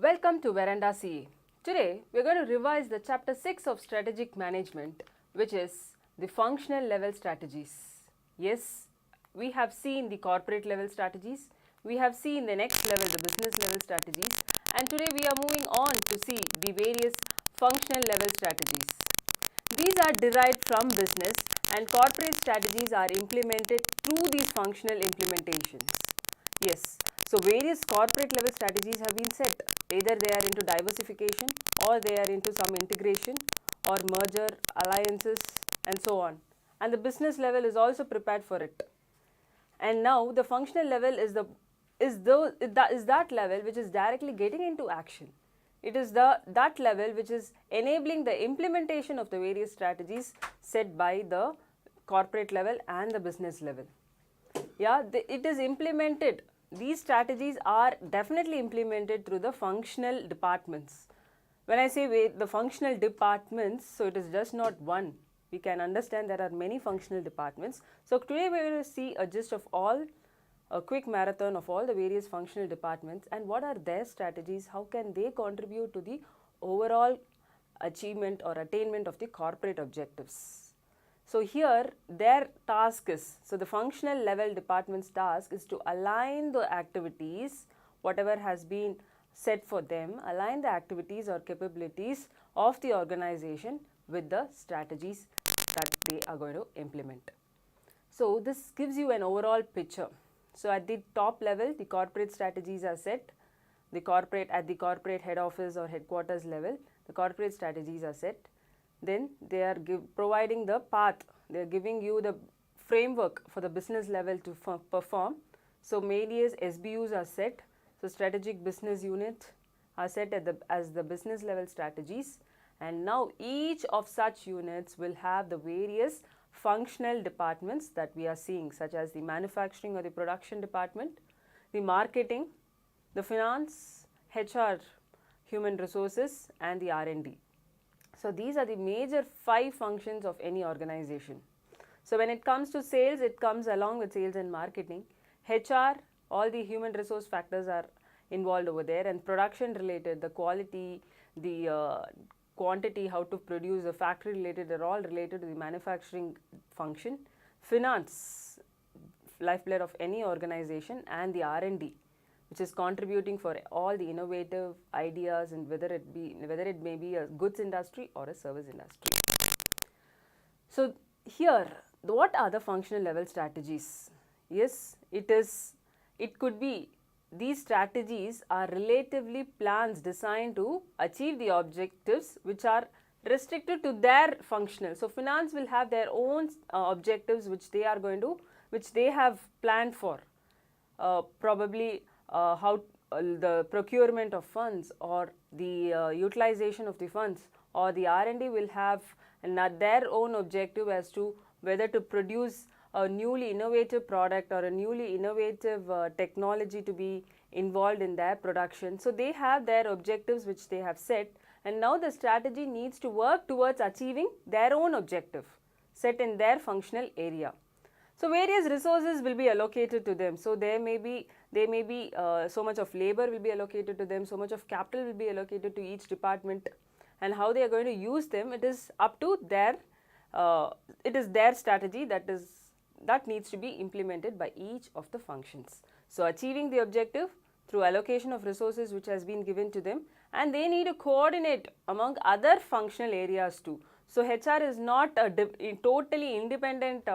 Welcome to Veranda CA. Today we are going to revise the chapter 6 of strategic management, which is the functional level strategies. Yes, we have seen the corporate level strategies, we have seen the next level, the business level strategies, and today we are moving on to see the various functional level strategies. These are derived from business and corporate strategies are implemented through these functional implementations. Yes, so various corporate level strategies have been set. Either they are into diversification or they are into some integration or merger, alliances and so on. And the business level is also prepared for it. And now the functional level is that level which is directly getting into action. It is that level which is enabling the implementation of the various strategies set by the corporate level and the business level. Yeah, it is implemented. These strategies are definitely implemented through the functional departments. When I say the functional departments, so it is just not one. We can understand there are many functional departments. So today we will see a gist of all, a quick marathon of all the various functional departments and what are their strategies, how can they contribute to the overall achievement or attainment of the corporate objectives. So here their task is, so the functional level department's task is to align the activities, whatever has been set for them, align the activities or capabilities of the organization with the strategies that they are going to implement. So this gives you an overall picture. So at the top level, the corporate strategies are set. At the corporate head office or headquarters level, the corporate strategies are set. Then they are providing the path. They are giving you the framework for the business level to perform. So mainly as SBUs are set. So strategic business units are set as the business level strategies. And now each of such units will have the various functional departments that we are seeing, such as the manufacturing or the production department, the marketing, the finance, HR, human resources and the R&D. So these are the major 5 functions of any organization. So when it comes to sales, it comes along with sales and marketing. HR, all the human resource factors are involved over there, and production related, the quality, the quantity, how to produce, the factory related are all related to the manufacturing function. Finance, lifeblood of any organization, and the R&D, which is contributing for all the innovative ideas and whether it may be a goods industry or a service industry. So here, what are the functional level strategies? Yes, it could be these strategies are relatively plans designed to achieve the objectives which are restricted to their functional. So finance will have their own objectives which they have planned for, probably how the procurement of funds or the utilization of the funds, or the R&D will have their own objective as to whether to produce a newly innovative product or a newly innovative technology to be involved in their production. So they have their objectives which they have set, and now the strategy needs to work towards achieving their own objective set in their functional area. So various resources will be allocated to them. So there may be so much of labor will be allocated to them, so much of capital will be allocated to each department, and how they are going to use them, it is up to their strategy that needs to be implemented by each of the functions. So achieving the objective through allocation of resources which has been given to them, and they need to coordinate among other functional areas too. So HR is not a totally independent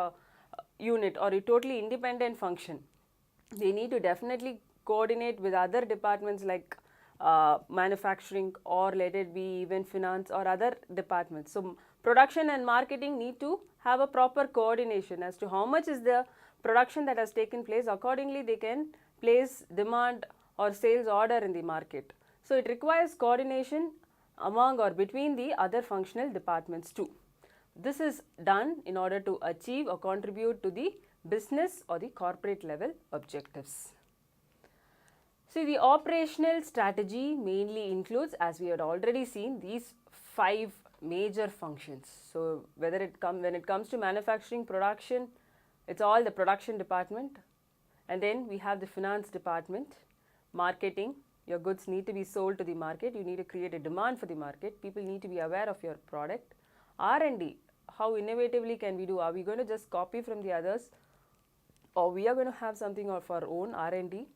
unit or a totally independent function. They need to definitely coordinate with other departments like manufacturing, or let it be even finance or other departments. So production and marketing need to have a proper coordination as to how much is the production that has taken place. Accordingly, they can place demand or sales order in the market. So it requires coordination among or between the other functional departments too. This is done in order to achieve or contribute to the business or the corporate level objectives. See, the operational strategy mainly includes, as we had already seen, these 5 major functions. So when it comes to manufacturing, production, it's all the production department, and then we have the finance department, marketing, Your goods need to be sold to the market. You need to create a demand for the market. People need to be aware of your product. R&D, how innovatively can we do? Are we going to just copy from the others, or we are going to have something of our own R&D?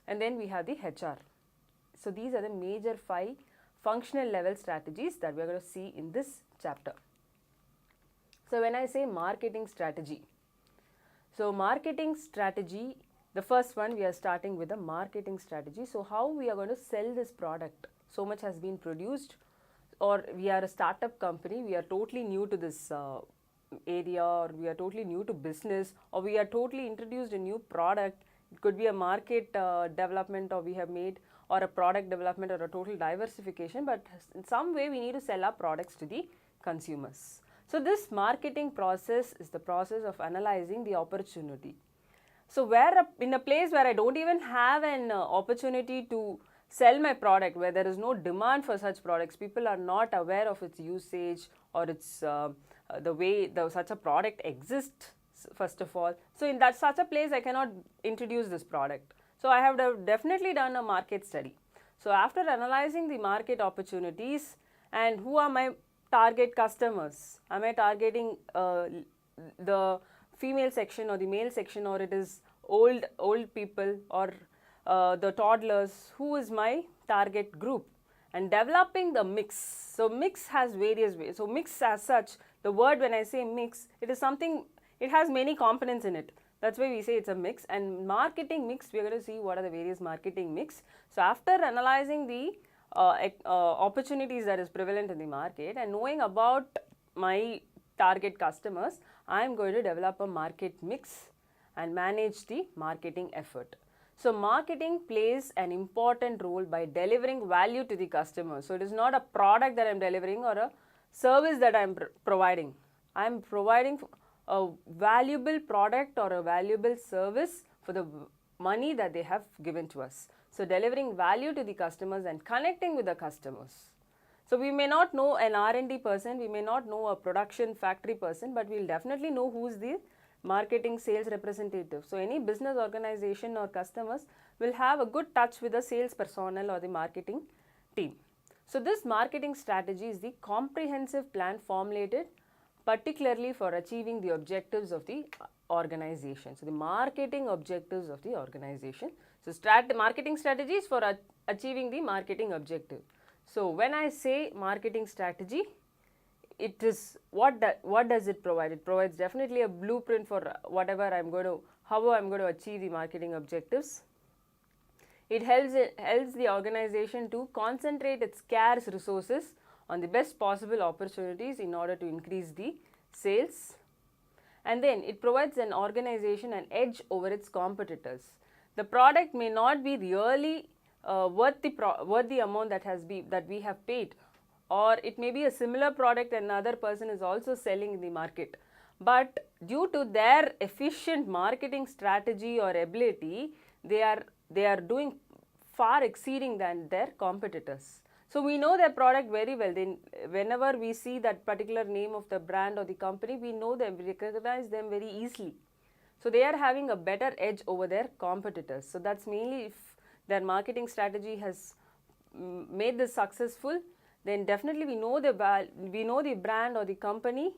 And then we have the HR. So these are the major 5 functional level strategies that we are going to see in this chapter. So when I say marketing strategy, so marketing strategy, the first one, we are starting with the marketing strategy. So how we are going to sell this product? So much has been produced, or we are a startup company, we are totally new to this area, or we are totally new to business, or we are totally introduced a new product. It could be a market development, or we have made, or a product development, or a total diversification, but in some way we need to sell our products to the consumers. So this marketing process is the process of analyzing the opportunity. So where in a place where I don't even have an opportunity to sell my product, where there is no demand for such products, people are not aware of its usage, or its the way such a product exists, first of all. So in that such a place, I cannot introduce this product. So I have definitely done a market study. So after analyzing the market opportunities and who are my target customers, am I targeting the female section or the male section, or it is old people, or the toddlers? Who is my target group? And developing the mix. So mix has various ways. So mix as such, the word, when I say mix, it is something, it has many components in it. That's why we say it's a mix. And marketing mix, we are going to see what are the various marketing mix. So after analyzing the opportunities that is prevalent in the market and knowing about my target customers, I am going to develop a market mix and manage the marketing effort. So marketing plays an important role by delivering value to the customer. So it is not a product that I am delivering or a service that I am providing. I am providing a valuable product or a valuable service for the money that they have given to us. So delivering value to the customers and connecting with the customers. So we may not know an R&D person, we may not know a production factory person, but we will definitely know who is the marketing sales representative. So any business organization or customers will have a good touch with the sales personnel or the marketing team. So this marketing strategy is the comprehensive plan formulated particularly for achieving the objectives of the organization. So the marketing objectives of the organization. So marketing strategies for achieving the marketing objective. So when I say marketing strategy, it is what does it provide? It provides definitely a blueprint for whatever how I'm going to achieve the marketing objectives. It helps the organization to concentrate its scarce resources on the best possible opportunities in order to increase the sales. And then it provides an organization an edge over its competitors. The product may not be really worth the amount that we have paid, or it may be a similar product another person is also selling in the market. But due to their efficient marketing strategy or ability, they are doing far exceeding than their competitors. So we know their product very well. Then whenever we see that particular name of the brand or the company, we know them, we recognize them very easily. So they are having a better edge over their competitors. So that's mainly if their marketing strategy has made this successful, then definitely we know the brand or the company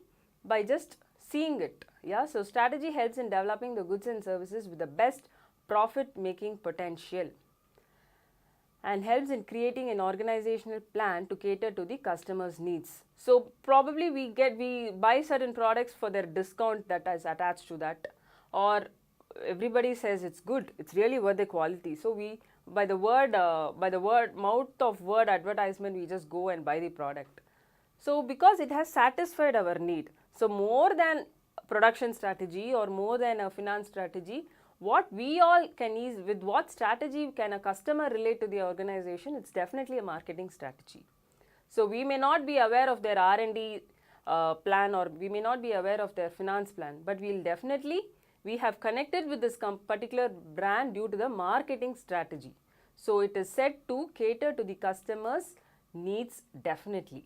by just seeing it. Yeah. So strategy helps in developing the goods and services with the best profit making potential, and helps in creating an organizational plan to cater to the customer's needs. So probably we buy certain products for their discount that is attached to that, or everybody says it's good, it's really worth the quality. So we by the word mouth of word advertisement, we just go and buy the product. So because it has satisfied our need. So more than production strategy or more than a finance strategy, what we all can use, with what strategy can a customer relate to the organization? It's definitely a marketing strategy. So we may not be aware of their R&D plan, or we may not be aware of their finance plan, but we have connected with this particular brand due to the marketing strategy. So it is set to cater to the customer's needs definitely.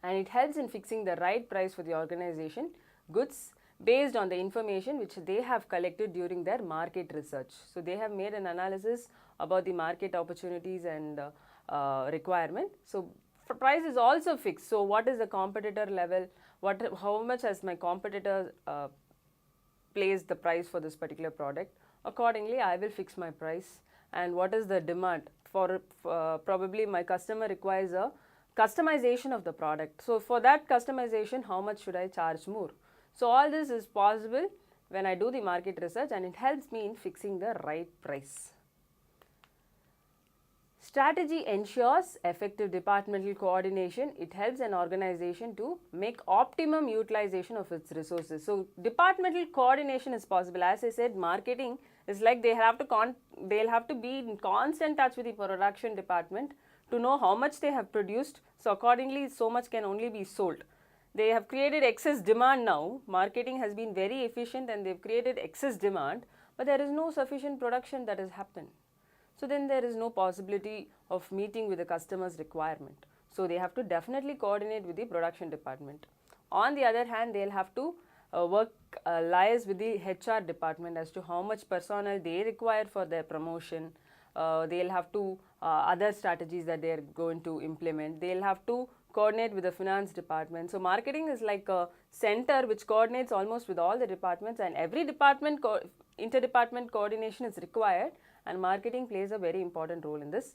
And it helps in fixing the right price for the organization goods based on the information which they have collected during their market research. So they have made an analysis about the market opportunities and requirement. So price is also fixed. So what is the competitor level? How much has my competitor placed the price for this particular product? Accordingly, I will fix my price. And what is the demand? For probably my customer requires a customization of the product. So for that customization, how much should I charge more? So all this is possible when I do the market research, and it helps me in fixing the right price. Strategy ensures effective departmental coordination. It helps an organization to make optimum utilization of its resources. So departmental coordination is possible. As I said, marketing is like they'll have to be in constant touch with the production department to know how much they have produced. So accordingly, so much can only be sold. They have created excess demand now. Marketing has been very efficient and they've created excess demand, but there is no sufficient production that has happened. So then there is no possibility of meeting with the customer's requirement. So they have to definitely coordinate with the production department. On the other hand, they'll have to liaise with the HR department as to how much personnel they require for their promotion. They'll have to other strategies that they're going to implement. They'll have to coordinate with the finance department. So marketing is like a center which coordinates almost with all the departments, and every department interdepartment coordination is required, and marketing plays a very important role in this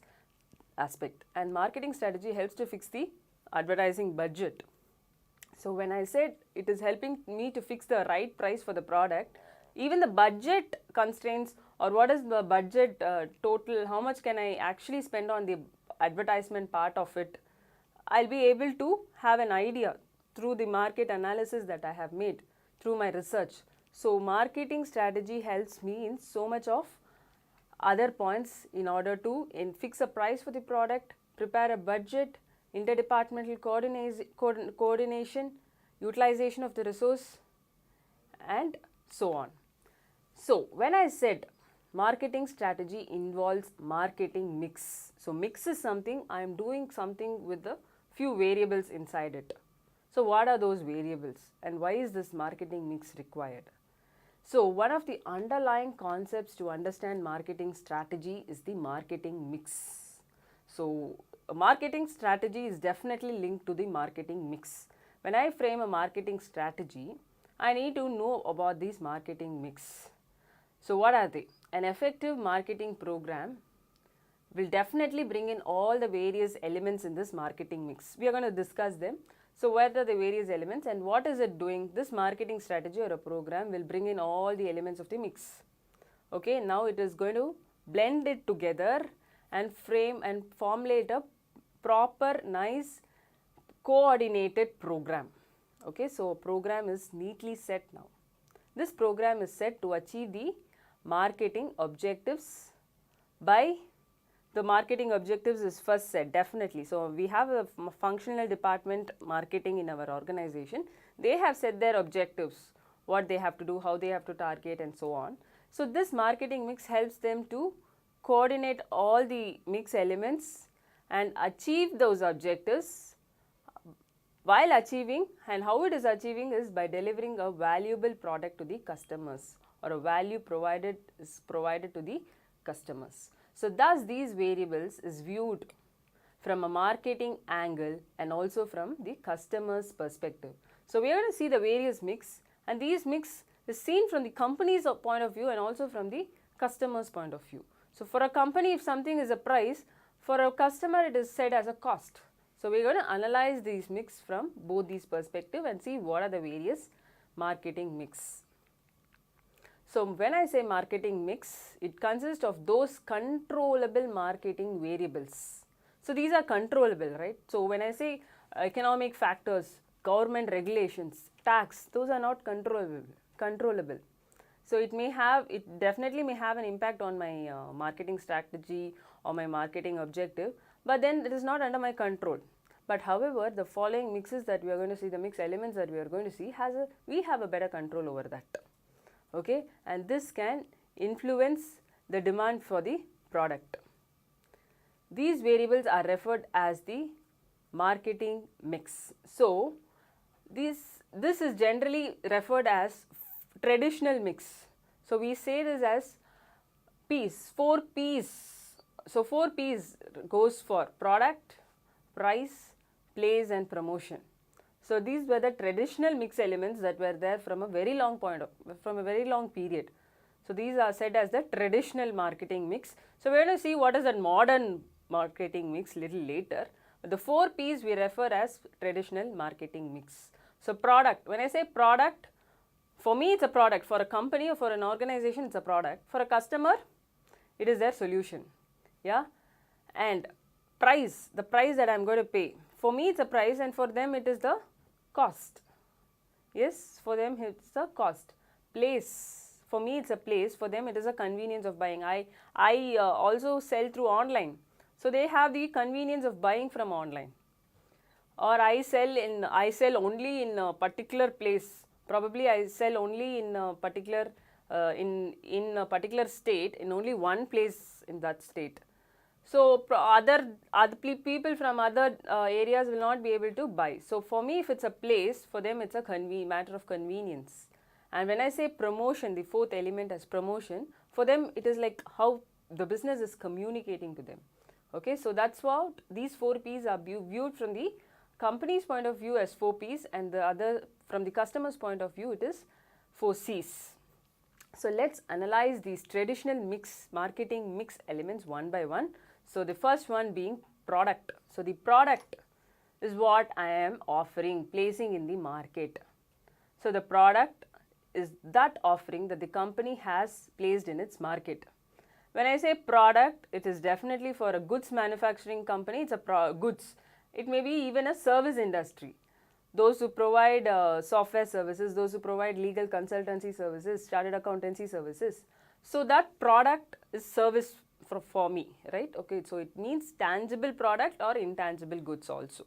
aspect. And marketing strategy helps to fix the advertising budget. So when I said it is helping me to fix the right price for the product, even the budget constraints, or what is the budget total, how much can I actually spend on the advertisement part of it, I'll be able to have an idea through the market analysis that I have made through my research. So marketing strategy helps me in so much of other points in order to fix a price for the product, prepare a budget, interdepartmental coordination, utilization of the resource, and so on. So when I said marketing strategy involves marketing mix. So mix is something I am doing something with the few variables inside it. So what are those variables and why is this marketing mix required? So one of the underlying concepts to understand marketing strategy is the marketing mix. So a marketing strategy is definitely linked to the marketing mix. When I frame a marketing strategy, I need to know about this marketing mix. So what are they? An effective marketing program will definitely bring in all the various elements in this marketing mix. We are going to discuss them. So what are the various elements and what is it doing? This marketing strategy or a program will bring in all the elements of the mix. Okay, now it is going to blend it together and frame and formulate a proper, nice, coordinated program. Okay, so a program is neatly set now. This program is set to achieve the marketing objectives by the marketing objectives is first set, definitely. So we have a functional department marketing in our organization. They have set their objectives, what they have to do, how they have to target and so on. So this marketing mix helps them to coordinate all the mix elements and achieve those objectives. While achieving, and how it is achieving is by delivering a valuable product to the customers, or a value is provided to the customers. So thus these variables is viewed from a marketing angle and also from the customer's perspective. So we are going to see the various mix, and these mix is seen from the company's point of view and also from the customer's point of view. So for a company, if something is a price, for a customer it is said as a cost. So we are going to analyze these mix from both these perspectives and see what are the various marketing mix. So when I say marketing mix, it consists of those controllable marketing variables. So these are controllable, right? So when I say economic factors, government regulations, tax, those are not controllable. So it definitely may have an impact on my marketing strategy or my marketing objective, but then it is not under my control. But however, the following mixes that we are going to see, the mix elements that we are going to see, we have a better control over that. Okay, and this can influence the demand for the product. These variables are referred as the marketing mix. So this is generally referred as traditional mix. So we say this as P's, 4 P's. So 4 P's goes for product, price, place and promotion. So these were the traditional mix elements that were there from a very long period. So these are said as the traditional marketing mix. So we're going to see what is a modern marketing mix little later. But the 4 P's we refer as traditional marketing mix. So product, when I say product, for me it's a product. For a company or for an organization it's a product. For a customer, it is their solution. Yeah. And price, the price that I'm going to pay. For me it's a price and for them it is the cost. Yes, for them it's the cost. Place, for me it's a place, for them it is a convenience of buying. I also sell through online. So they have the convenience of buying from online. Or I sell only in a particular place. Probably I sell only in a particular in a particular state, in only one place in that state. So other people from other areas will not be able to buy. So for me, if it's a place, for them it's a matter of convenience. And when I say promotion, the fourth element as promotion, for them it is like how the business is communicating to them. Okay, so that's what these 4 P's are viewed from the company's point of view as 4 P's, and the other from the customer's point of view it is 4 C's. So let's analyze these traditional marketing mix elements one by one. So the first one being product. So the product is what I am offering, placing in the market. So the product is that offering that the company has placed in its market. When I say product, it is definitely for a goods manufacturing company, it's a goods. It may be even a service industry. Those who provide software services, those who provide legal consultancy services, chartered accountancy services. So that product is service for me, right? Okay, so it means tangible product or intangible goods also.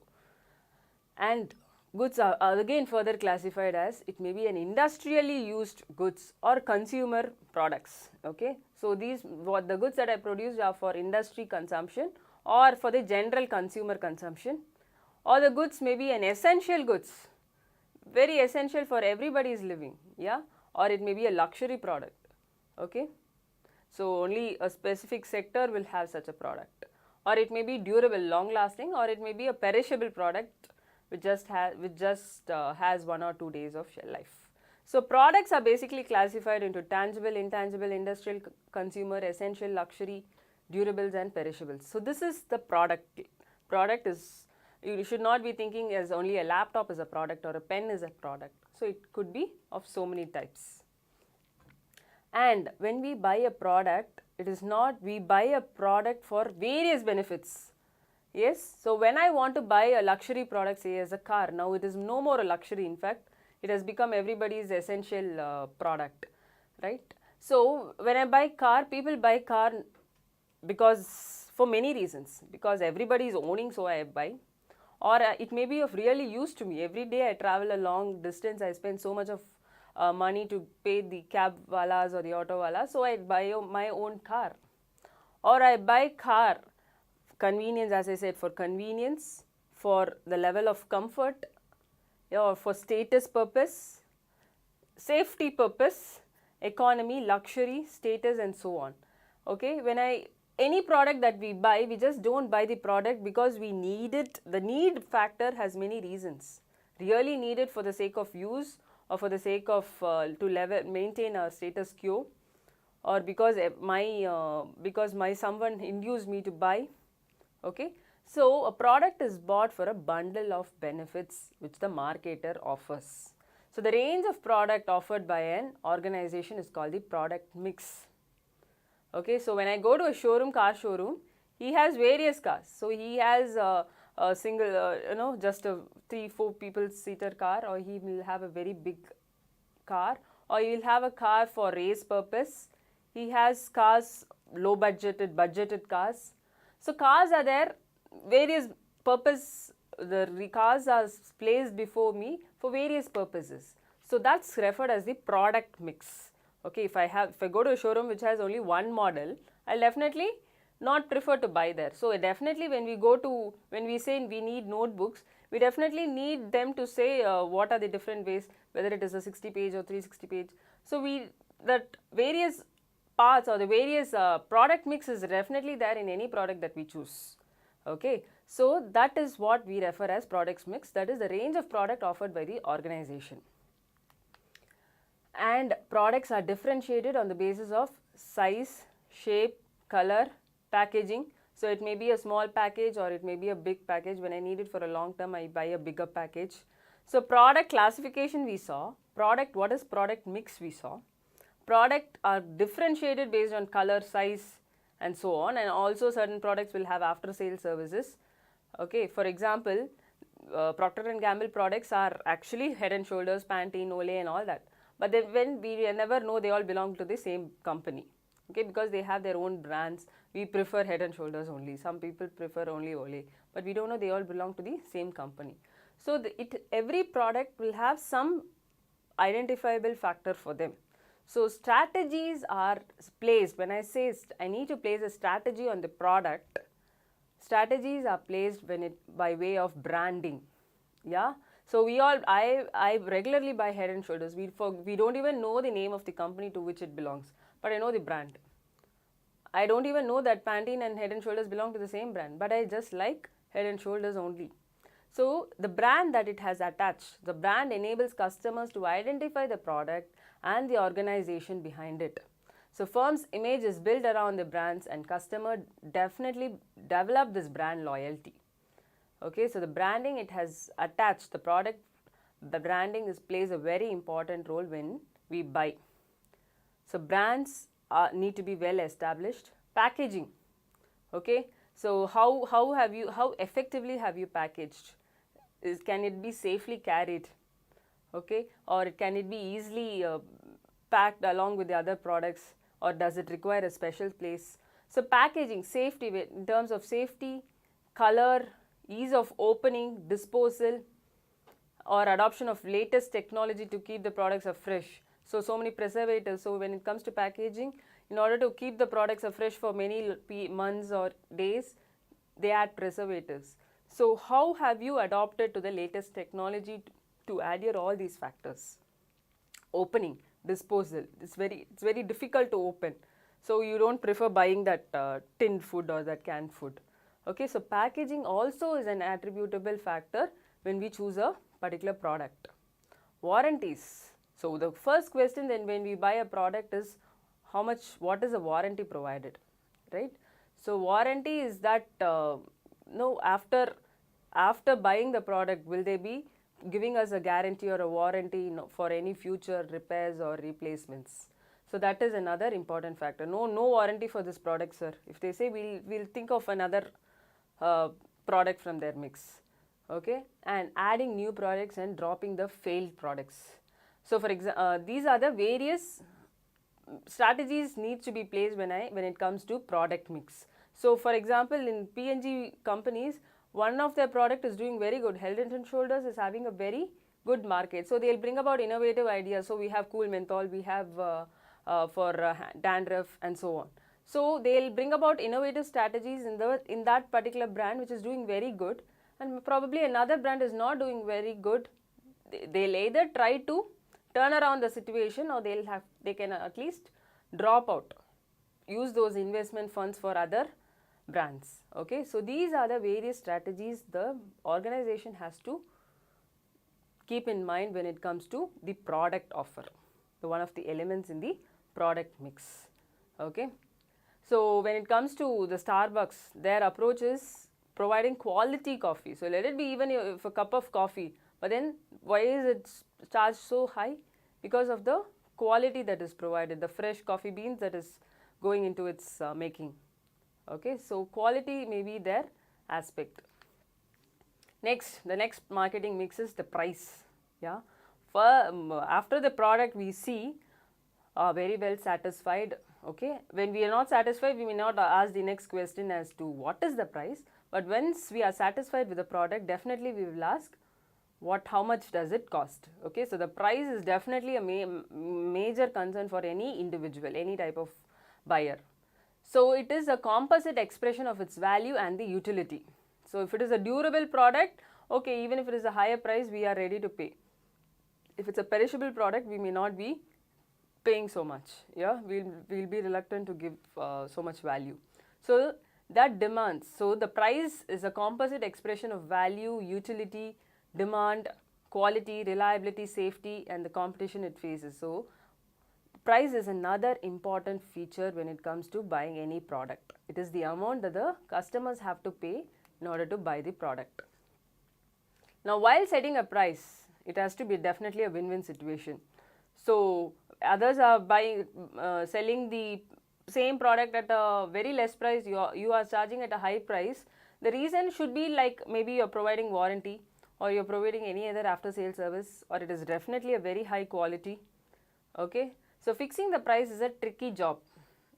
And goods are again further classified as it may be an industrially used goods or consumer products. Okay, so these what the goods that I produce are for industry consumption or for the general consumer consumption, or the goods may be an essential goods, very essential for everybody's living, yeah, or it may be a luxury product. Okay, so only a specific sector will have such a product, or it may be durable, long lasting, or it may be a perishable product which just has 1 or 2 days of shelf life. So products are basically classified into tangible, intangible, industrial, consumer, essential, luxury, durables and perishables. So this is the product. Product is, you should not be thinking as only a laptop is a product or a pen is a product. So it could be of so many types. And when we buy a product, it is not, we buy a product for various benefits. Yes, so when I want to buy a luxury product, say as a car, now it is no more a luxury, in fact, it has become everybody's essential product, right? So when I buy car, people buy car because for many reasons, because everybody is owning, so I buy, or it may be of really use to me. Every day I travel a long distance, I spend so much of money to pay the cab walas or the auto walas, so I buy my own car, or I buy car convenience, as I said, for convenience, for the level of comfort, or for status purpose, safety purpose, economy, luxury, status and so on. Okay, when any product that we buy, we just don't buy the product because we need it. The need factor has many reasons. Really need it for the sake of use, or for the sake of maintain our status quo, or because my someone induced me to buy. Okay, so a product is bought for a bundle of benefits which the marketer offers. So the range of product offered by an organization is called the product mix. Okay, so when I go to a showroom, car showroom, he has various cars. So he has a single, just a 3-4 people seater car, or he will have a very big car, or he will have a car for race purpose. He has cars, low budgeted cars. So cars are there, various purpose, the cars are placed before me for various purposes. So that's referred as the product mix. Okay, if I go to a showroom which has only one model, I'll definitely not prefer to buy there. So definitely when we say we need notebooks, we definitely need them to say what are the different ways, whether it is a 60 page or 360 page. So that various parts or the various product mix is definitely there in any product that we choose. Okay, so that is what we refer as products mix, that is the range of product offered by the organization. And products are differentiated on the basis of size, shape, color, packaging. So it may be a small package or it may be a big package. When I need it for a long term, I buy a bigger package. So product classification we saw, what is product mix we saw. Product are differentiated based on color, size and so on, and also certain products will have after sale services. Okay, for example, Procter & Gamble products are actually Head and Shoulders, Pantene, Olay and all that. But when we never know they all belong to the same company. Okay, because they have their own brands. We prefer Head and Shoulders only. Some people prefer only Olay. But we don't know they all belong to the same company. So every product will have some identifiable factor for them. So strategies are placed. When I say I need to place a strategy on the product, strategies are placed by way of branding. Yeah. So I regularly buy Head and Shoulders. We don't even know the name of the company to which it belongs, but I know the brand. I don't even know that Pantene and Head and Shoulders belong to the same brand, but I just like Head and Shoulders only. So the brand that it has attached, the brand enables customers to identify the product and the organization behind it. So firm's image is built around the brands and customer definitely develop this brand loyalty. Okay, so the branding it has attached, the product, the branding plays a very important role when we buy. So brands need to be well established. Packaging, okay, so how effectively have you packaged? Can it be safely carried? Okay, or can it be easily packed along with the other products, or does it require a special place? So packaging, safety, in terms of safety, color, ease of opening, disposal, or adoption of latest technology to keep the products fresh. So many preservatives. So when it comes to packaging, in order to keep the products fresh for many months or days, they add preservatives. So how have you adopted to the latest technology to adhere all these factors? Opening, disposal, it's very difficult to open. So you don't prefer buying that tinned food or that canned food. Okay, so packaging also is an attributable factor when we choose a particular product. Warranties. So the first question then when we buy a product is what is the warranty provided, right? So warranty is that after buying the product, will they be giving us a guarantee or a warranty for any future repairs or replacements? So that is another important factor. No warranty for this product, sir. If they say, we'll think of another product from their mix. Okay, and adding new products and dropping the failed products. So for example, these are the various strategies needs to be placed when it comes to product mix. So for example, in P&G companies, one of their product is doing very good. Head and Shoulders is having a very good market. So they'll bring about innovative ideas. So we have Cool Menthol, we have for dandruff and so on. So they'll bring about innovative strategies in that particular brand which is doing very good, and probably another brand is not doing very good. They'll either try to turn around the situation, or they can at least drop out, use those investment funds for other brands. Okay, so these are the various strategies the organization has to keep in mind when it comes to the product offer, one of the elements in the product mix. Okay, so when it comes to the Starbucks, their approach is providing quality coffee. So let it be even if a cup of coffee, but then why is it charged so high? Because of the quality that is provided, the fresh coffee beans that is going into its making. Okay, so quality may be their aspect. Next, the next marketing mix is the price. Yeah, after the product we see very well satisfied. Okay, when we are not satisfied, we may not ask the next question as to what is the price, but once we are satisfied with the product, definitely we will ask how much does it cost. Okay, so the price is definitely a major concern for any individual, any type of buyer. So it is a composite expression of its value and the utility. So if it is a durable product, okay, even if it is a higher price, we are ready to pay. If it's a perishable product, we may not be paying so much. Yeah, we'll be reluctant to give so much value. So that demands. So the price is a composite expression of value, utility, demand, quality, reliability, safety, and the competition it faces. So price is another important feature when it comes to buying any product. It is the amount that the customers have to pay in order to buy the product. Now, while setting a price, it has to be definitely a win-win situation. So others are buying, selling the same product at a very less price. You are charging at a high price. The reason should be like maybe you're providing warranty, or you're providing any other after-sale service, or it is definitely a very high quality. Okay, so fixing the price is a tricky job.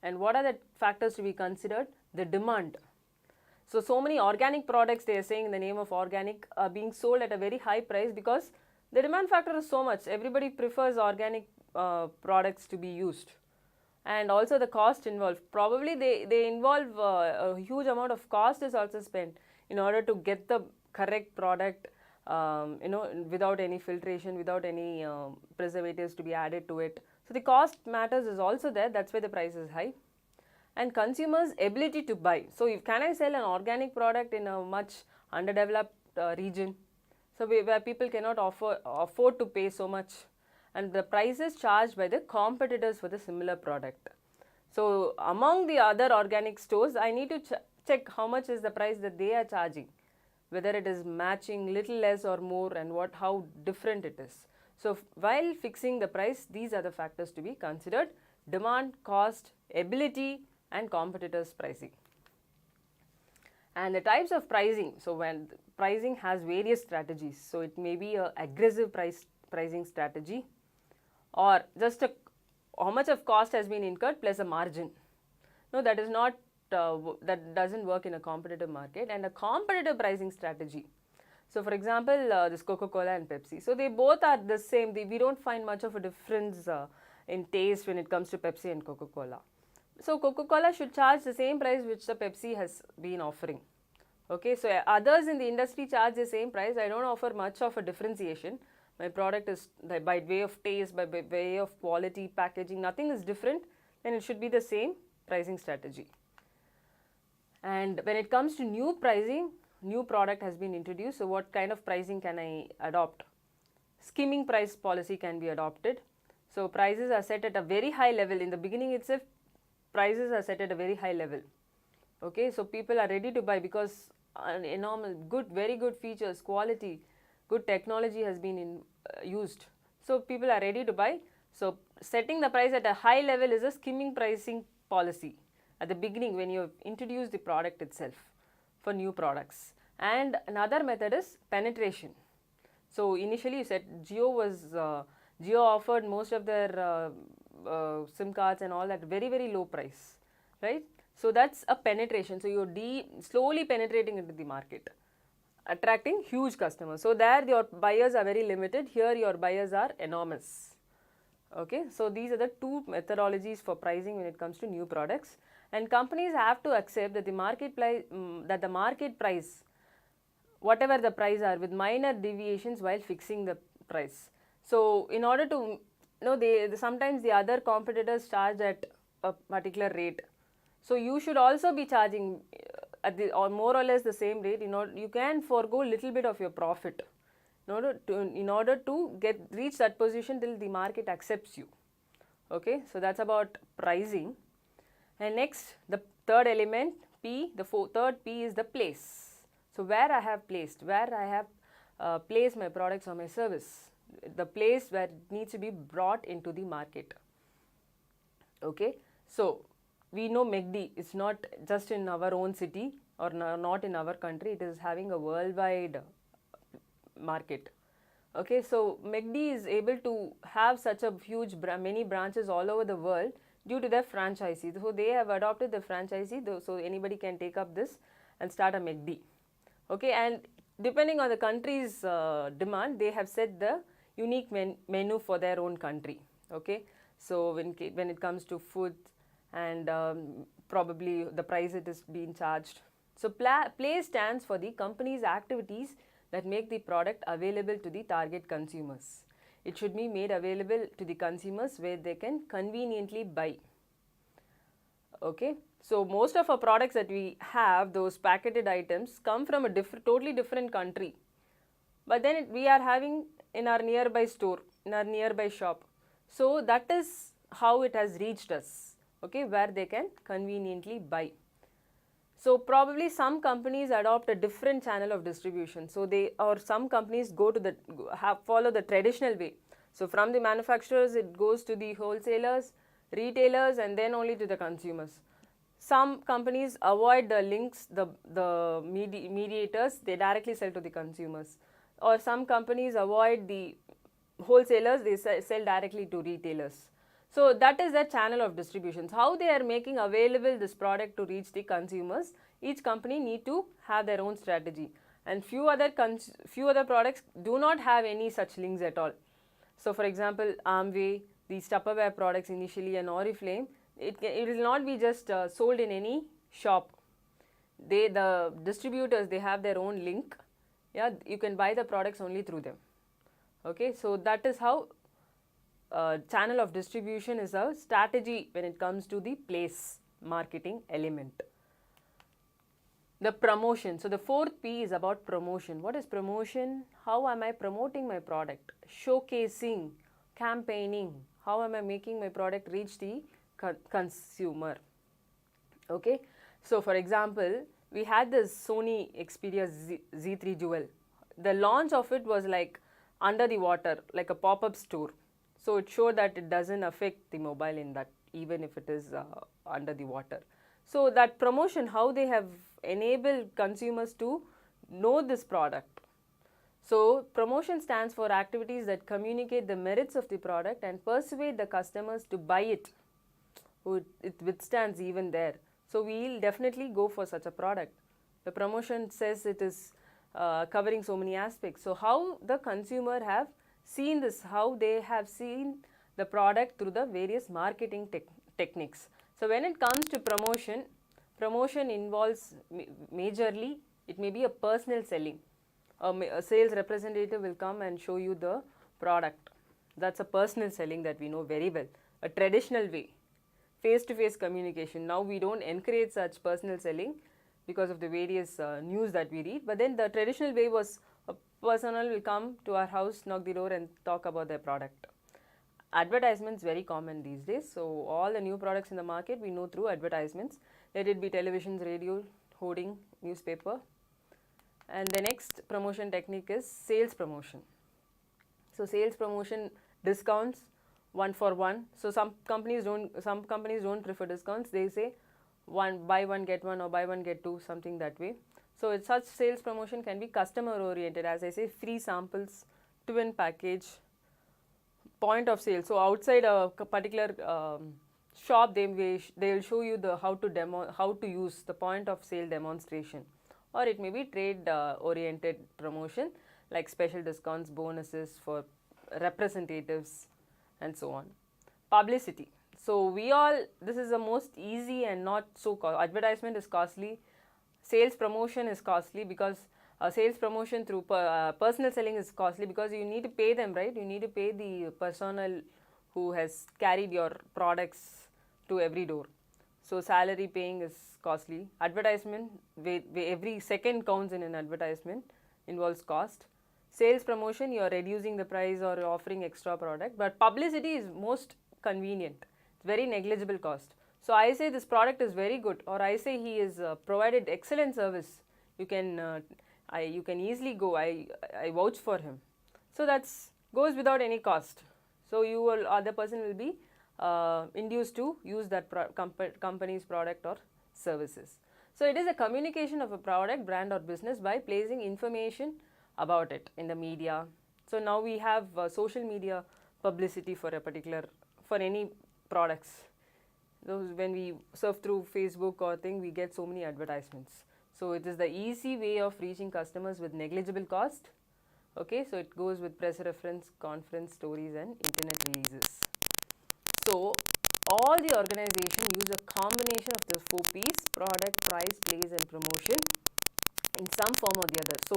And what are the factors to be considered? The demand. So many organic products, they are saying in the name of organic, are being sold at a very high price because the demand factor is so much. Everybody prefers organic products to be used. And also the cost involved. Probably they involve a huge amount of cost is also spent in order to get the correct product, without any filtration, without any preservatives to be added to it. So the cost matters is also there. That's why the price is high. And consumers' ability to buy. So if can I sell an organic product in a much underdeveloped region, so where people cannot afford to pay so much, and the prices charged by the competitors for the similar product. So among the other organic stores, I need to check how much is the price that they are charging, whether it is matching little less or more, and how different it is. So while fixing the price, these are the factors to be considered: demand, cost, ability, and competitors' pricing. And the types of pricing. So when pricing has various strategies, so it may be a aggressive pricing strategy, or just how much of cost has been incurred plus a margin. No, that is not that doesn't work in a competitive market. And a competitive pricing strategy. So for example, this Coca-Cola and Pepsi. So they both are the same. We don't find much of a difference in taste when it comes to Pepsi and Coca-Cola. So Coca-Cola should charge the same price which the Pepsi has been offering. Okay, so others in the industry charge the same price. I don't offer much of a differentiation. My product is by way of taste, by way of quality, packaging, nothing is different. Then it should be the same pricing strategy. And when it comes to new pricing, new product has been introduced. So what kind of pricing can I adopt? Skimming price policy can be adopted. So prices are set at a very high level. In the beginning itself, prices are set at a very high level. Okay, so people are ready to buy because enormous, very good features, quality, good technology has been used. So people are ready to buy. So setting the price at a high level is a skimming pricing policy at the beginning when you introduce the product itself for new products. And another method is penetration. So initially you said Jio offered most of their SIM cards and all at very, very low price, right? So that's a penetration. So you're slowly penetrating into the market, attracting huge customers. So there your buyers are very limited. Here your buyers are enormous. Okay, so these are the two methodologies for pricing when it comes to new products. And companies have to accept that the market price, whatever the price are, with minor deviations while fixing the price. So in order to, sometimes the other competitors charge at a particular rate. So you should also be charging at or more or less the same rate. You can forego little bit of your profit in order to reach that position till the market accepts you. Okay, so that's about pricing. And next, the third element, P, third P is the place. So where I have placed my products or my service, the place where it needs to be brought into the market. Okay, so we know McD is not just in our own city or not in our country, it is having a worldwide market. Okay, so McD is able to have such a huge many branches all over the world due to their franchisee. So they have adopted the franchisee, so anybody can take up this and start a McD. Okay, and depending on the country's demand, they have set the unique menu for their own country. Okay, so when it comes to food and probably the price it is being charged. So place stands for the company's activities that make the product available to the target consumers. It should be made available to the consumers where they can conveniently buy. Okay, so most of our products that we have, those packeted items, come from a totally different country, but then we are having in our nearby store, in our nearby shop. So that is how it has reached us, okay, where they can conveniently buy. So probably some companies adopt a different channel of distribution. So some companies go to follow the traditional way. So from the manufacturers, it goes to the wholesalers, retailers, and then only to the consumers. Some companies avoid the links, the mediators, they directly sell to the consumers. Or some companies avoid the wholesalers, they sell directly to retailers. So that is the channel of distributions. How they are making available this product to reach the consumers, each company need to have their own strategy. And few other products do not have any such links at all. So for example, Amway, these Tupperware products initially, and Oriflame, it will not be just sold in any shop. The distributors, they have their own link. Yeah, you can buy the products only through them. Okay, so that is how channel of distribution is a strategy when it comes to the place marketing element. The promotion. So the fourth P is about promotion. What is promotion? How am I promoting my product? Showcasing, campaigning. How am I making my product reach the consumer? Okay. So for example, we had this Sony Xperia Z3 Dual. The launch of it was like under the water, like a pop-up store. So it showed that it doesn't affect the mobile in that, even if it is under the water. So that promotion, how they have enabled consumers to know this product. So promotion stands for activities that communicate the merits of the product and persuade the customers to buy it. It withstands even there. So we'll definitely go for such a product. The promotion says it is covering so many aspects. So how the consumer have seen this, how they have seen the product through the various marketing techniques. So when it comes to promotion involves majorly, it may be a personal selling. A sales representative will come and show you the product. That's a personal selling that we know very well. A traditional way, face-to-face communication. Now we don't encourage such personal selling because of the various news that we read, but then the traditional way was a person will come to our house, knock the door and talk about their product. Advertisements very common these days. So all the new products in the market we know through advertisements. Let it be televisions, radio, hoarding, newspaper. And the next promotion technique is sales promotion. So sales promotion, discounts, 1 for 1. So some companies don't prefer discounts. They say buy one get one or buy one get two, something that way. So such sales promotion can be customer oriented, as I say, free samples, twin package, point of sale. So outside a particular shop, they will show you how to use the point of sale demonstration, or it may be trade oriented promotion like special discounts, bonuses for representatives, and so on. Publicity. So this is the most easy and not so advertisement is costly. Sales promotion is costly because sales promotion through personal selling is costly because you need to pay them, right? You need to pay the personnel who has carried your products to every door. So salary paying is costly. Advertisement, every second counts in an advertisement, involves cost. Sales promotion, you are reducing the price or offering extra product, but publicity is most convenient. It's very negligible cost. So I say this product is very good, or I say he is provided excellent service. You can easily go. I vouch for him. So that's goes without any cost. So other person will be induced to use that company's product or services. So it is a communication of a product, brand or business by placing information about it in the media. So now we have social media publicity for any products. When we surf through Facebook or thing, we get so many advertisements. So it is the easy way of reaching customers with negligible cost. Okay, so it goes with press reference, conference, stories and internet releases. So all the organization use a combination of the 4 P's: product, price, place and promotion in some form or the other. So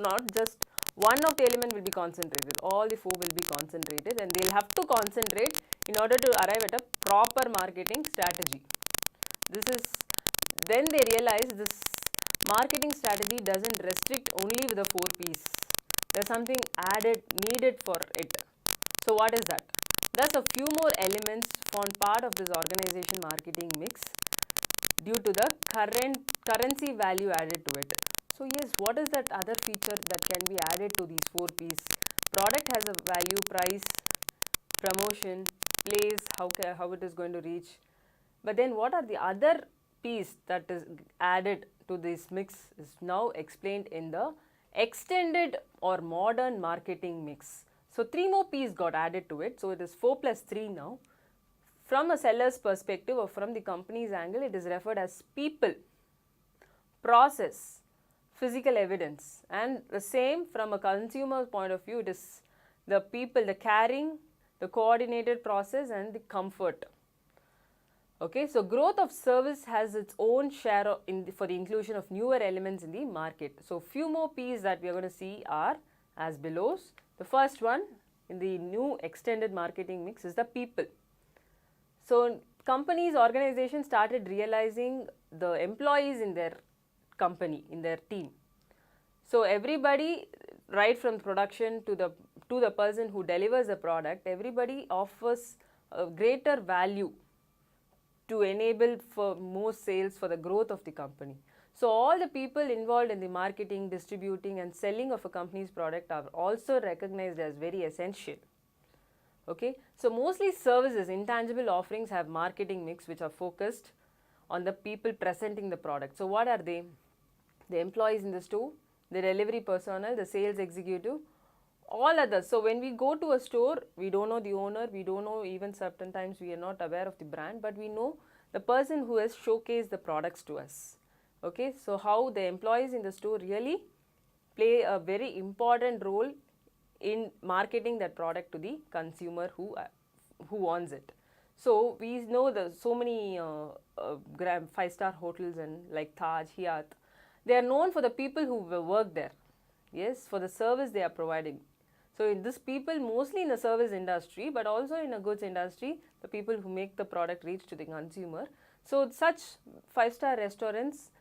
not just one of the element will be concentrated, all the four will be concentrated, and they'll have to concentrate in order to arrive at a proper marketing strategy. This is, then they realize this marketing strategy doesn't restrict only with the 4 P's. There's something added, needed for it. So what is that? Thus a few more elements form part of this organization marketing mix due to the currency value added to it. So yes, what is that other feature that can be added to these 4 P's? Product has a value, price, promotion, place, how it is going to reach. But then what are the other P's that is added to this mix is now explained in the extended or modern marketing mix. So 3 more P's got added to it. So it is 4 plus 3 now. From a seller's perspective or from the company's angle, it is referred as people, process, physical evidence, and the same from a consumer point of view, it is the people, the caring, the coordinated process, and the comfort. Okay, so growth of service has its own share for the inclusion of newer elements in the market. So few more P's that we are going to see are as below. The first one in the new extended marketing mix is the people. So companies, organizations started realizing the employees in their company, in their team. So everybody, right from production to the person who delivers the product, everybody offers a greater value to enable for more sales for the growth of the company. So all the people involved in the marketing, distributing and selling of a company's product are also recognized as very essential. Okay, so mostly services, intangible offerings have marketing mix which are focused on the people presenting the product. So what are they? The employees in the store, the delivery personnel, the sales executive, all others. So when we go to a store, we don't know the owner, we don't know, even certain times we are not aware of the brand, but we know the person who has showcased the products to us. Okay, so how the employees in the store really play a very important role in marketing that product to the consumer who wants it. So we know the so many 5-star hotels and like Taj, Hyatt, they are known for the people who work there. Yes, for the service they are providing. So these people mostly in the service industry, but also in a goods industry, the people who make the product reach to the consumer. So such 5-star restaurants,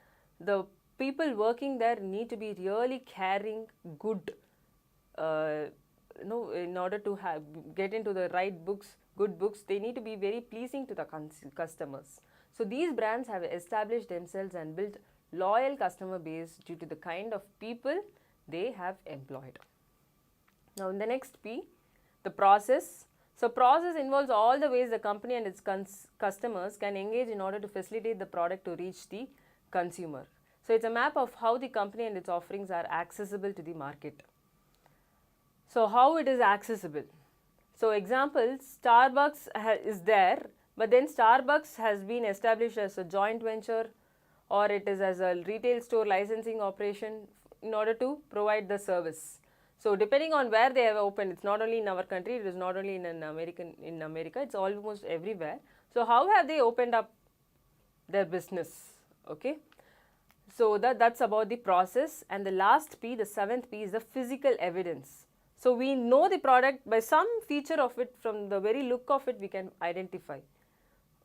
the people working there need to be really caring, good, in order to get into the right books, good books, they need to be very pleasing to the customers. So these brands have established themselves and built loyal customer base due to the kind of people they have employed. Now in the next P, the process. So process involves all the ways the company and its customers can engage in order to facilitate the product to reach the consumer. So it's a map of how the company and its offerings are accessible to the market. So how it is accessible? So example, Starbucks is there, but then Starbucks has been established as a joint venture or it is as a retail store licensing operation in order to provide the service. So depending on where they have opened, it's not only in our country, it is not only in America, it's almost everywhere. So how have they opened up their business? Okay. So that's about the process. And the last P, the 7th P, is the physical evidence. So we know the product by some feature of it, from the very look of it we can identify.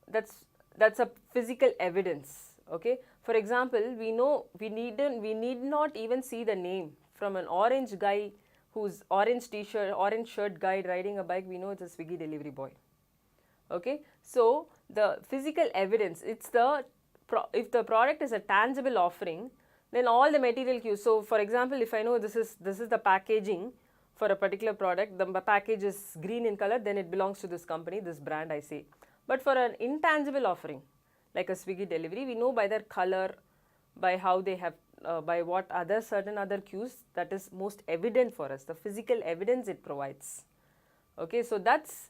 That's a physical evidence. Okay. For example, we know we need not even see the name. From an orange guy who's orange t-shirt, orange shirt guy riding a bike, we know it's a Swiggy delivery boy. Okay. So the physical evidence, it's the if the product is a tangible offering, then all the material cues. So for example, if I know this is the packaging for a particular product, the package is green in color, then it belongs to this company, this brand, I say. But for an intangible offering like a Swiggy delivery, we know by their color, by how they have, by what certain other cues that is most evident for us, the physical evidence it provides. Okay, so that's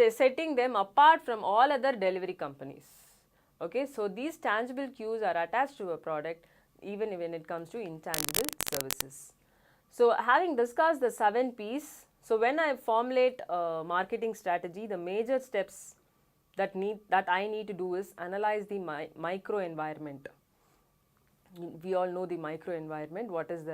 setting them apart from all other delivery companies. Okay, so these tangible cues are attached to a product even when it comes to intangible services. So having discussed the 7 P's, so when I formulate a marketing strategy, the major steps that I need to do is analyze the micro environment. We all know the micro environment. What is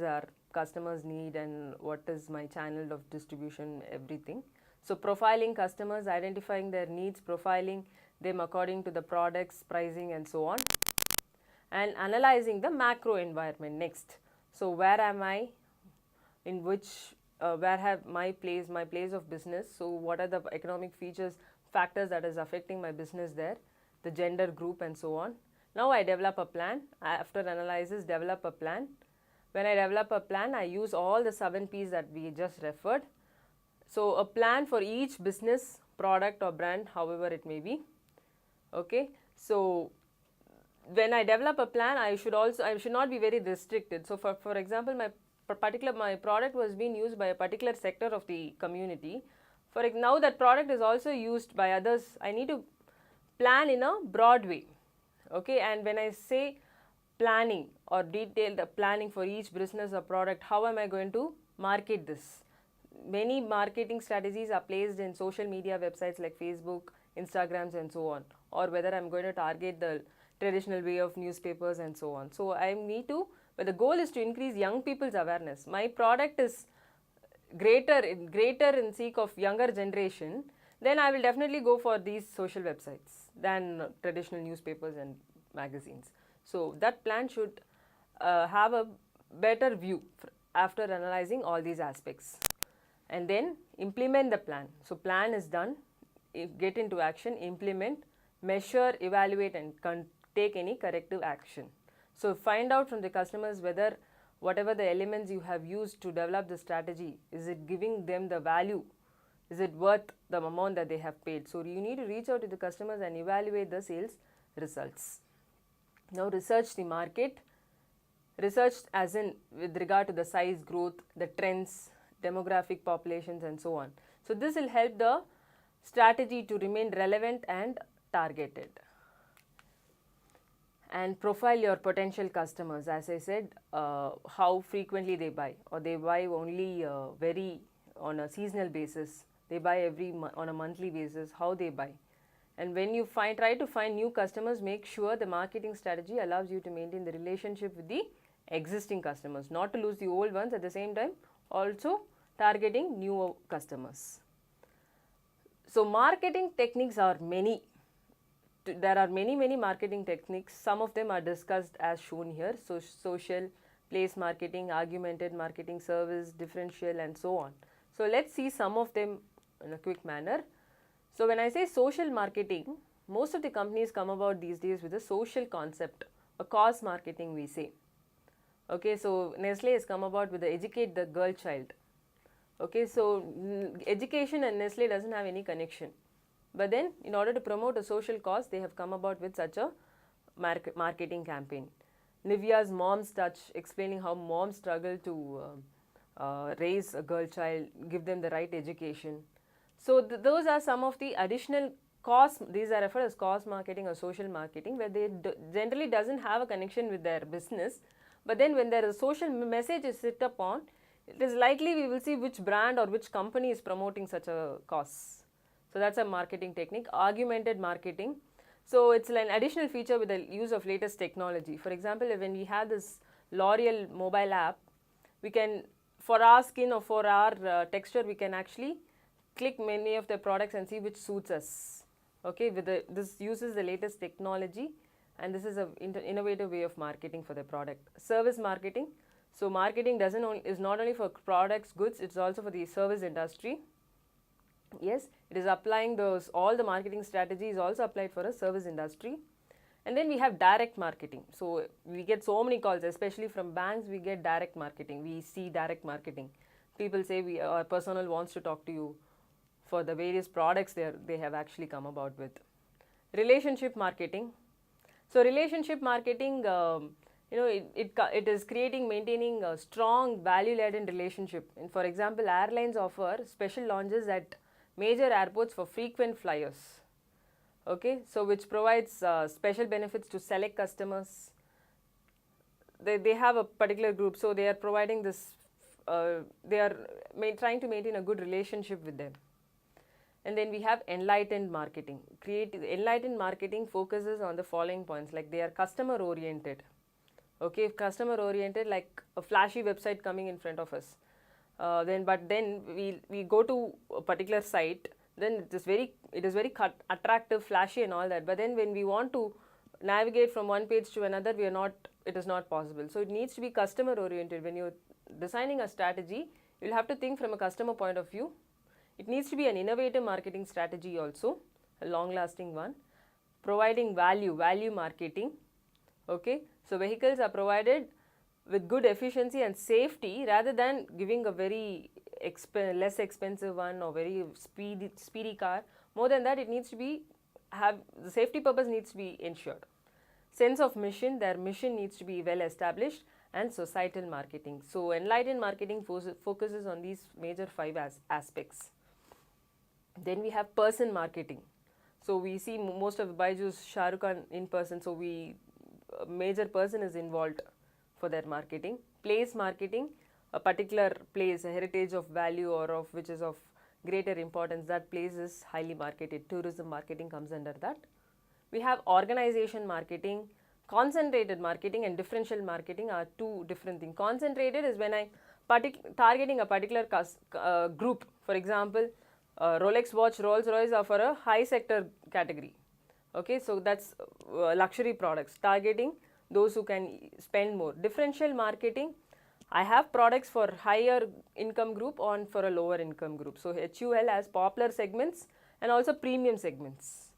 our customers need and what is my channel of distribution, everything. So profiling customers, identifying their needs, profiling them according to the products, pricing and so on, and analyzing the macro environment next. So where am I, in which where have my place of business, so what are the economic features, factors that is affecting my business there, the gender group and so on. Now I develop a plan. After analysis, develop a plan. When I develop a plan, I use all the 7 P's that we just referred. So a plan for each business, product or brand, however it may be. Okay, so when I develop a plan, I should not be very restricted. So for example, my product was being used by a particular sector of the community. Now that product is also used by others, I need to plan in a broad way. Okay, and when I say planning or detailed planning for each business or product, how am I going to market this? Many marketing strategies are placed in social media websites like Facebook, Instagrams and so on, or whether I'm going to target the traditional way of newspapers and so on. So I need to, but the goal is to increase young people's awareness. My product is greater in seek of younger generation, then I will definitely go for these social websites than traditional newspapers and magazines. So that plan should have a better view after analyzing all these aspects, and then implement the plan. So plan is done, get into action, implement, measure, evaluate and take any corrective action. So find out from the customers whether whatever the elements you have used to develop the strategy, is it giving them the value? Is it worth the amount that they have paid? So you need to reach out to the customers and evaluate the sales results. Now research the market. Research as in with regard to the size, growth, the trends, demographic populations and so on. So this will help the strategy to remain relevant and targeted. And profile your potential customers. As I said, how frequently they buy, or they buy only very on a seasonal basis, they buy on a monthly basis, how they buy. And when you try to find new customers, make sure the marketing strategy allows you to maintain the relationship with the existing customers, not to lose the old ones, at the same time also targeting new customers. So marketing techniques are many. There are many marketing techniques. Some of them are discussed as shown here. So social, place marketing, augmented marketing, service, differential and so on. So let's see some of them in a quick manner. So when I say social marketing, most of the companies come about these days with a social concept, a cause marketing we say. Okay, so Nestle has come about with the educate the girl child. Okay, so education and Nestle doesn't have any connection. But then in order to promote a social cause, they have come about with such a marketing campaign. Nivea's Mom's Touch, explaining how moms struggle to raise a girl child, give them the right education. So those are some of the additional cause. These are referred as cause marketing or social marketing, where they generally doesn't have a connection with their business. But then when there is a social message is set upon, it is likely we will see which brand or which company is promoting such a cause. So that's a marketing technique. Augmented marketing. So it's an additional feature with the use of latest technology. For example, when we have this L'Oreal mobile app, we can, for our skin or for our texture, we can actually click many of the products and see which suits us. Okay, this uses the latest technology, and this is an innovative way of marketing for the product. Service marketing. So marketing is not only for products, goods, it's also for the service industry. Yes, it is applying all the marketing strategies also applied for a service industry. And then we have direct marketing. So we get so many calls, especially from banks, we get direct marketing. We see direct marketing. People say our personnel wants to talk to you for the various products they have actually come about with. Relationship marketing. So relationship marketing, it is maintaining a strong value-laden relationship. And for example, airlines offer special lounges at major airports for frequent flyers. Okay, so which provides special benefits to select customers. They have a particular group, so they are providing this, they are trying to maintain a good relationship with them. And then we have enlightened marketing. Enlightened marketing focuses on the following points, like they are customer oriented. Okay, if customer oriented, like a flashy website coming in front of us, then we go to a particular site, then it is very attractive, flashy and all that, but then when we want to navigate from one page to another, it is not possible. So it needs to be customer oriented. When you're designing a strategy, you'll have to think from a customer point of view. It needs to be an innovative marketing strategy also, a long lasting one, providing value marketing. Okay, so vehicles are provided with good efficiency and safety rather than giving a very less expensive one or very speedy car. More than that, it needs to be the safety purpose needs to be ensured. Sense of mission, their mission needs to be well established, and societal marketing. So Enlightened Marketing focuses on these major 5 aspects. Then we have person marketing. So we see most of Byju's Shah Rukh Khan in person, so a major person is involved for their marketing. Place marketing, a particular place, a heritage of value or of which is of greater importance, that place is highly marketed. Tourism marketing comes under that. We have organization marketing. Concentrated marketing and differential marketing are 2 different things. Concentrated is when I'm targeting a particular group. For example, Rolex watch, Rolls Royce are for a high sector category. Okay, so that's luxury products, targeting those who can spend more. Differential marketing, I have products for higher income group or for a lower income group. So HUL has popular segments and also premium segments.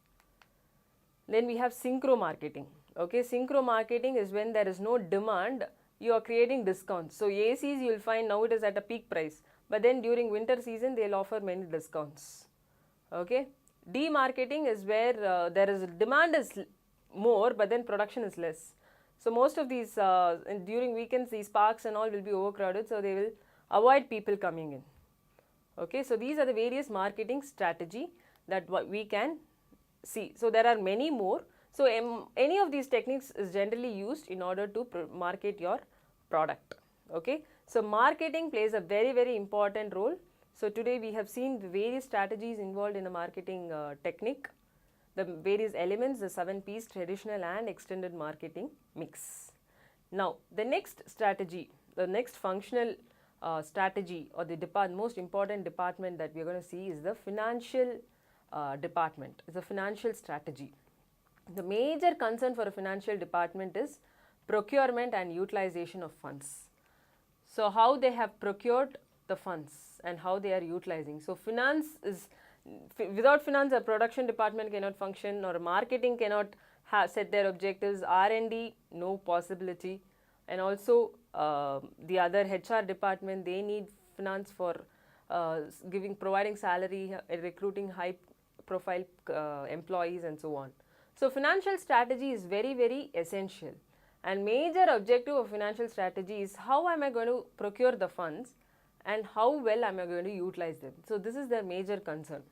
Then we have synchro marketing. Okay, synchro marketing is when there is no demand, you are creating discounts. So ACs you will find now it is at a peak price, but then during winter season they will offer many discounts. Okay, demarketing is where there is demand is more but then production is less. So most of these during weekends these parks and all will be overcrowded, so they will avoid people coming in. Okay, so these are the various marketing strategy that we can see. So there are many more. So any of these techniques is generally used in order to market your product. Okay, so marketing plays a very important role. So today we have seen the various strategies involved in a marketing technique, the various elements, the 7 P's, traditional and extended marketing mix. Now the next strategy, the next functional strategy or the most important department that we are going to see is the financial department. It's a financial strategy. The major concern for a financial department is procurement and utilization of funds. So how they have procured the funds and how they are utilizing. So finance is, without finance a production department cannot function, or marketing cannot set their objectives, R&D no possibility, and also the other HR department, they need finance for providing salary, recruiting high profile employees and so on. So financial strategy is very essential, and major objective of financial strategy is how am I going to procure the funds and how well am I going to utilize them. So this is their major concern.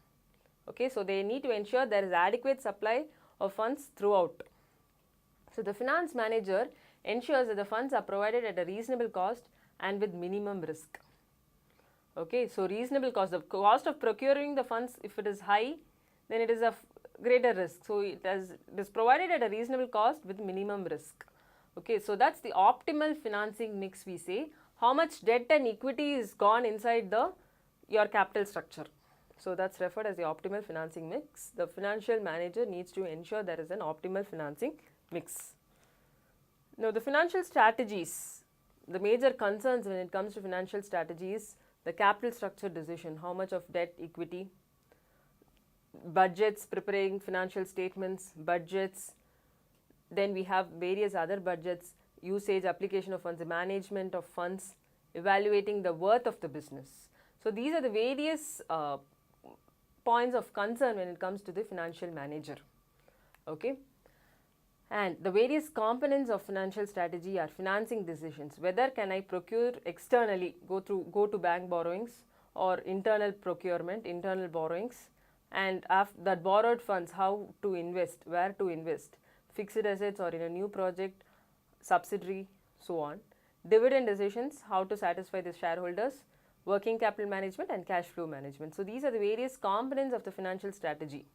Okay, so they need to ensure there is adequate supply of funds throughout. So the finance manager ensures that the funds are provided at a reasonable cost and with minimum risk. Okay, so reasonable cost, the cost of procuring the funds, if it is high, then it is a greater risk. So it is provided at a reasonable cost with minimum risk. Okay, so that's the optimal financing mix, we say. How much debt and equity is gone inside your capital structure. So that's referred as the optimal financing mix. The financial manager needs to ensure there is an optimal financing mix. Now the financial strategies, the major concerns when it comes to financial strategies, the capital structure decision, how much of debt, equity, budgets, preparing financial statements, budgets, then we have various other budgets, usage, application of funds, management of funds, evaluating the worth of the business. So these are the various points of concern when it comes to the financial manager. Okay, and the various components of financial strategy are financing decisions, whether can I procure externally, go to bank borrowings, or internal procurement, internal borrowings, and after that borrowed funds, how to invest, where to invest, fixed assets or in a new project, subsidiary, so on. Dividend decisions, how to satisfy the shareholders, working capital management and cash flow management. So these are the various components of the financial strategy.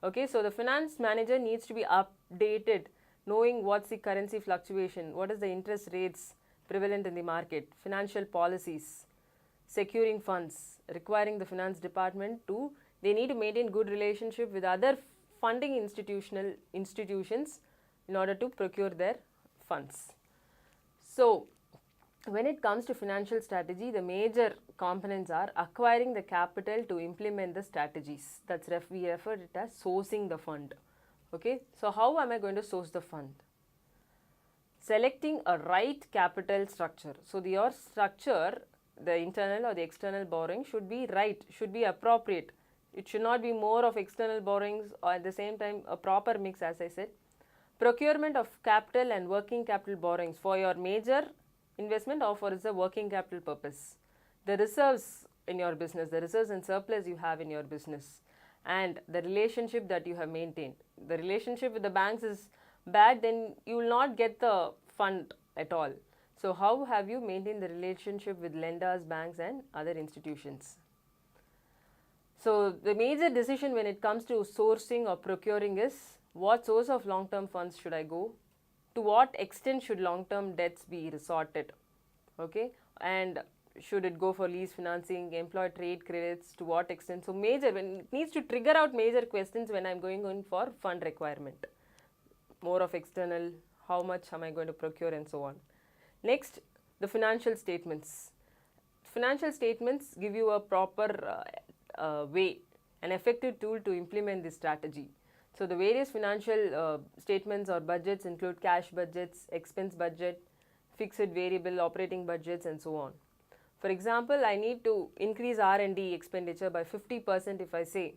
Okay, so the finance manager needs to be updated, knowing what's the currency fluctuation, what is the interest rates prevalent in the market, financial policies, securing funds, requiring the finance department to, they need to maintain good relationship with other funding institutions in order to procure their funds. So, when it comes to financial strategy, the major components are acquiring the capital to implement the strategies. That's we refer it as sourcing the fund. Okay, so how am I going to source the fund? Selecting a right capital structure. So your structure, the internal or the external borrowing should be right, should be appropriate. It should not be more of external borrowings or at the same time a proper mix, as I said. Procurement of capital and working capital borrowings for your major investment or for the working capital purpose. The reserves in your business, the reserves and surplus you have in your business, and the relationship that you have maintained. The relationship with the banks is bad, then you will not get the fund at all. So how have you maintained the relationship with lenders, banks and other institutions? So the major decision when it comes to sourcing or procuring is, what source of long-term funds should I go? To what extent should long-term debts be resorted? Okay, and should it go for lease financing, employee trade credits, to what extent? So major, when it needs to trigger out major questions when I'm going in for fund requirement. More of external, how much am I going to procure and so on. Next, the financial statements. Financial statements give you a proper way, an effective tool to implement this strategy. So the various financial statements or budgets include cash budgets, expense budget, fixed variable operating budgets and so on. For example, I need to increase R&D expenditure by 50% if I say,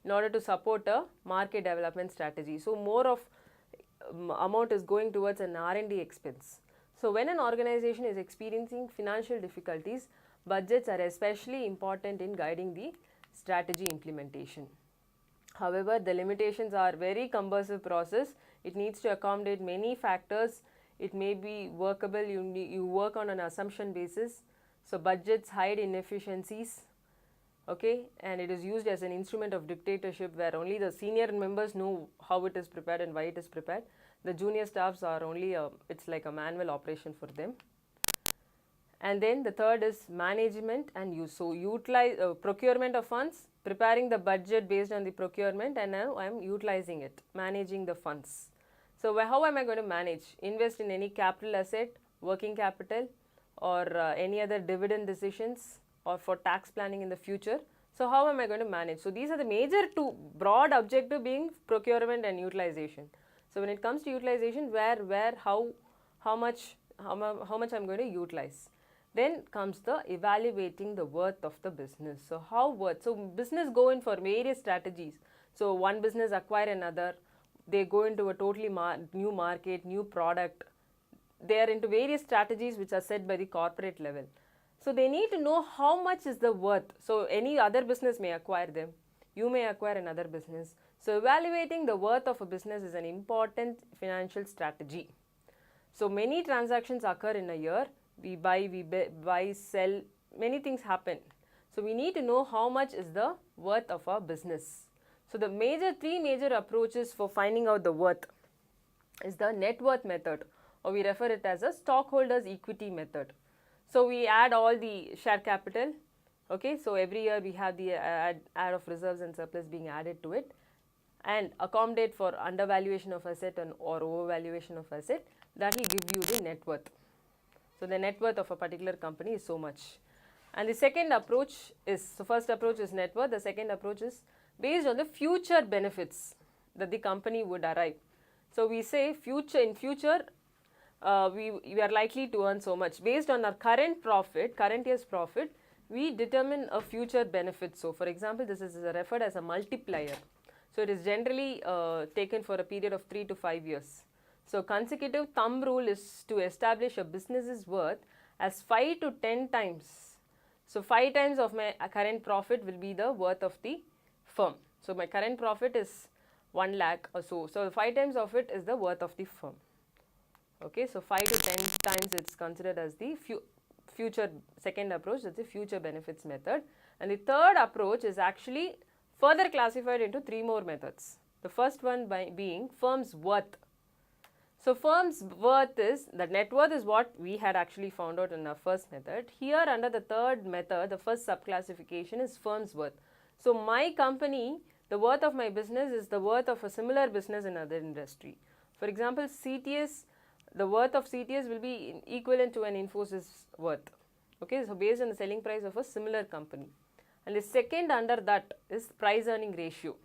in order to support a market development strategy. So more of amount is going towards an R&D expense. So when an organization is experiencing financial difficulties, budgets are especially important in guiding the strategy implementation. However, the limitations are very cumbersome process. It needs to accommodate many factors. It may be workable, you work on an assumption basis. So budgets hide inefficiencies, okay, and it is used as an instrument of dictatorship where only the senior members know how it is prepared and why it is prepared. The junior staffs are only, it's like a manual operation for them. And then the third is management and use. So utilize procurement of funds, preparing the budget based on the procurement, and now I am utilizing it, managing the funds. So how am I going to manage? Invest in any capital asset, working capital, or any other dividend decisions, or for tax planning in the future. So how am I going to manage? So these are the major two broad objective being procurement and utilization. So when it comes to utilization, how much I'm going to utilize. Then comes the evaluating the worth of the business. So how worth? So business go in for various strategies. So one business acquire another, they go into a totally new market, new product. They are into various strategies which are set by the corporate level. So they need to know how much is the worth. So any other business may acquire them. You may acquire another business. So evaluating the worth of a business is an important financial strategy. So many transactions occur in a year. We buy, sell, many things happen. So we need to know how much is the worth of our business. So the three major approaches for finding out the worth is the net worth method, or we refer it as a stockholders equity method. So we add all the share capital, okay, so every year we have the add of reserves and surplus being added to it, and accommodate for undervaluation of asset or overvaluation of asset. That will give you the net worth. So the net worth of a particular company is so much. And the second approach is, so first approach is net worth, the second approach is based on the future benefits that the company would arrive. So we say in future we are likely to earn so much. Based on our current year's profit, we determine a future benefit. So for example, this is referred as a multiplier. So it is generally taken for a period of 3 to 5 years. So consecutive thumb rule is to establish a business's worth as 5 to 10 times. So 5 times of my current profit will be the worth of the firm. So my current profit is 1 lakh or so. So 5 times of it is the worth of the firm. Okay, so 5 to 10 times it's considered as the future, second approach, that's the future benefits method. And the third approach is actually further classified into 3 more methods. The first one being firm's worth. So firm's worth is, the net worth is what we had actually found out in our first method. Here under the third method, the first subclassification is firm's worth. So my company, the worth of my business is the worth of a similar business in other industry. For example, CTS, the worth of CTS will be equivalent to an Infosys worth. Okay, so based on the selling price of a similar company. And the second under that is price earning ratio.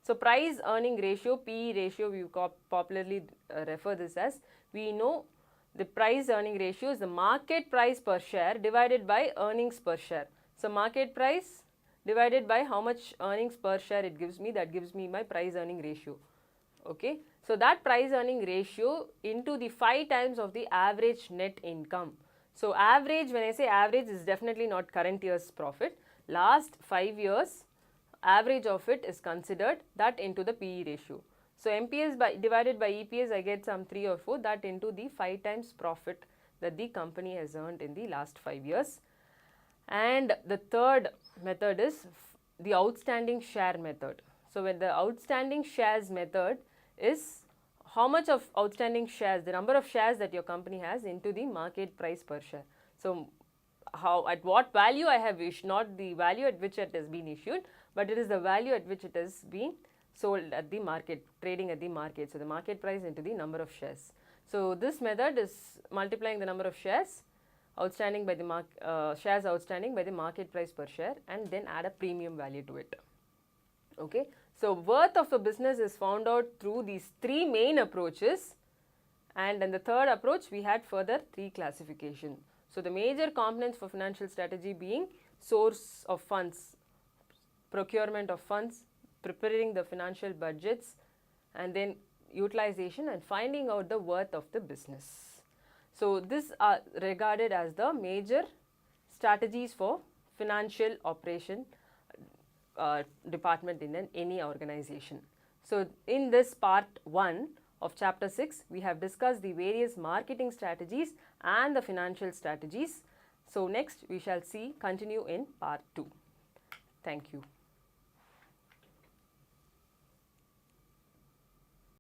So price earning ratio, PE ratio, we popularly refer this as, we know the price earning ratio is the market price per share divided by earnings per share. So market price divided by how much earnings per share it gives me, that gives me my price earning ratio. Okay, so that price earning ratio into the 5 times of the average net income. So average, when I say average, is definitely not current year's profit. Last 5 years average of it is considered, that into the PE ratio. So MPS divided by EPS, I get some 3 or 4, that into the 5 times profit that the company has earned in the last 5 years. And the third method is the outstanding share method. So when the outstanding shares method is how much of outstanding shares, the number of shares that your company has into the market price per share. So how, at what value I have issued, not the value at which it has been issued, but it is the value at which it has been sold at the market, trading at the market. So the market price into the number of shares. So this method is multiplying the number of shares outstanding by the shares outstanding by the market price per share, and then add a premium value to it. Okay, so worth of a business is found out through these 3 main approaches, and in the third approach we had further 3 classification. So the major components for financial strategy being source of funds, procurement of funds, preparing the financial budgets, and then utilization and finding out the worth of the business. So these are regarded as the major strategies for financial operation department in any organization. So in this part 1 of chapter 6, we have discussed the various marketing strategies and the financial strategies. So next we shall continue in part 2. Thank you.